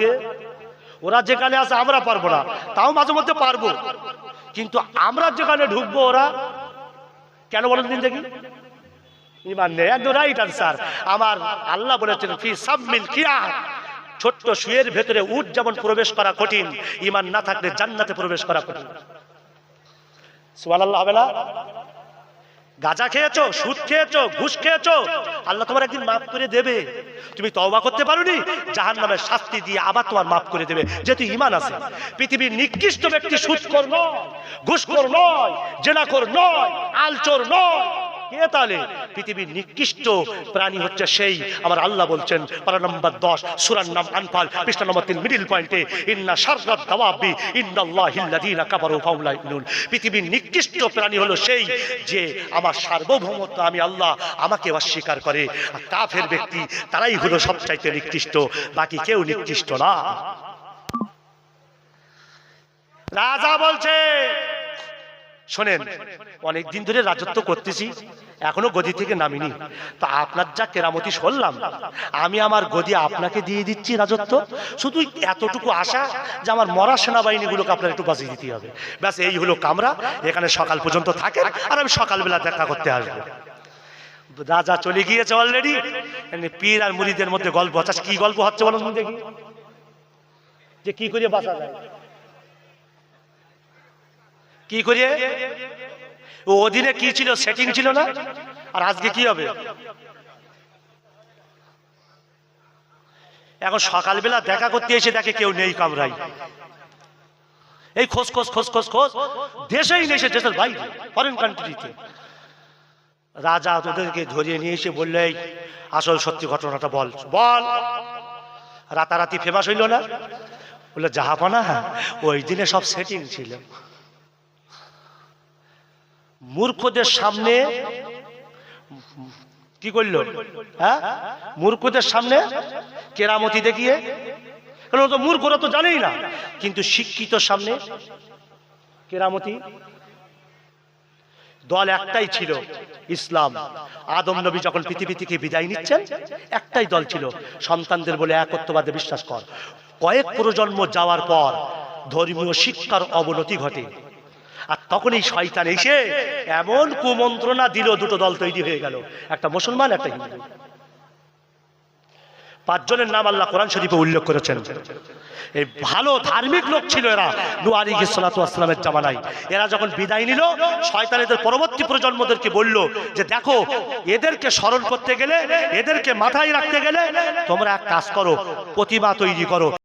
ঢুকতে? ওরা যেখানে আছে আমরা পারবো না, তাও মাঝে মধ্যে পারবো, কিন্তু আমরা যেখানে ঢুকবো ওরা কেন বলেন দিন দেখি? ইমান নেই। একদম রাইট আনসার। আমার আল্লাহ বলেছেন ফি সাবমিল কিয়াত, ছোট্ট শুয়ের ভেতরে উট যেমন প্রবেশ করা কঠিন, ইমান না থাকলে জান্নাতে প্রবেশ করা কঠিন। সুবহানাল্লাহ হবে না? গাঁজা খেয়েছো, সুদ খেয়েছো, ঘুষ খেয়েছো, আল্লাহ তোমার একদিন মাফ করে দেবে। তুমি তওবা করতে পারোনি, জাহান্নামের শাস্তি দিয়ে আবার তোমার মাফ করে দেবে, যেহেতু ঈমান আছে। পৃথিবীর নিকৃষ্ট ব্যক্তি সুদখোর নয়, ঘুষখোর নয়, জেনাখোর নয়, আলচোর নয়। কে তাহলে? পৃথিবীর নিকৃষ্ট প্রাণী হচ্ছে সেই, আমার আল্লাহ বলছেন পারা নম্বর 10 সূরার নাম আনফাল পৃষ্ঠা নম্বর 3 মিডল পয়েন্টে, ইন্না শাররাদ দাওয়াবি ইন্নাল্লাহিল্লাযীনা কাফারু ফাহুম লা ইউমিনুন। পৃথিবীর নিকৃষ্ট প্রাণী হলো সেই যে আমার সার্বভৌমত্ব আমি আল্লাহ আমাকে অস্বীকার করে। আর কাফের ব্যক্তি তারাই হলো সবচাইতে নিকৃষ্ট, বাকি কেউ নিকৃষ্ট না। রাজা বলছে শোনেন, অনেকদিন ধরে রাজত্ব করতেছি, এখনো গদি থেকে নামিনি, তো আপনার যা কেরামতি শুনলাম, আমি আমার গদি আপনাকে দিয়ে দিচ্ছি রাজত্ব, শুধু এতটুকু আশা যে আমার মরা সেনাবাহিনীগুলোকে আপনার একটু বাঁচিয়ে দিতে হবে, ব্যাস এই হলো কামরা। এখানে সকাল পর্যন্ত থাকে আর আমি সকালবেলা দেখা করতে আসবো। রাজা চলে গিয়েছে অলরেডি। পীর আর মুরিদের মধ্যে গল্প হচ্ছে। কি গল্প হচ্ছে বলুন দেখি? যে কি করে বাঁচা যায়, কি করে ও অধীনে কি ছিল, সেটিং ছিল না, আর আজকে কি হবে? এখন সকালবেলা দেখা করতে এসে দেখে কেউ নেই কামরাই, এই খোঁজ খোঁজ খোঁজ খোঁজ খোঁজ, দেশেই নেই, দেশের বাইরে ফরেন কান্ট্রিতে। রাজা তোদেরকে ধরিয়ে নিয়ে এসে বললে আসল সত্যি ঘটনাটা বল বল। রাতারাতি ফেমাস হইল না? বললো জাহাপনা, ওই দিনে সব সেটিং ছিল। মূর্খদের সামনে কি করল? হ্যাঁ, মূর্খদের সামনে কেরামতি দেখিয়ে, কারণ তো মূর্খরা তো জানেই না, কিন্তু শিক্ষিত সামনে কেরামতি। দল একটাই ছিল, ইসলাম। আদম নবী যখন পৃথিবী থেকে বিদায় নিচ্ছেন, একটাই দল ছিল, সন্তানদের বলে একত্ববাদে বিশ্বাস কর। কয়েক প্রজন্ম যাওয়ার পর ধর্মীয় শিক্ষার অবনতি ঘটে, আর তখন এই শয়তান এসে এমন কুমন্ত্রণা দিল, দুটো দল তৈরি হয়ে গেল, একটা মুসলমান একটা হিন্দু। 5 জনের নাম আল্লাহ কোরআন শরীফে উল্লেখ করেছেন। এই ভালো ধার্মিক লোক ছিল এরা নূহ আলাইহিস সালাতু ওয়াস সালামের জামানায়। এরা যখন বিদায় নিল, শয়তান এদের পরবর্তী প্রজন্মদেরকে বলল যে দেখো, এদেরকে স্মরণ করতে গেলে, এদেরকে মাথায় রাখতে গেলে তোমরা এক কাজ করো, প্রতিমা তৈরি করো।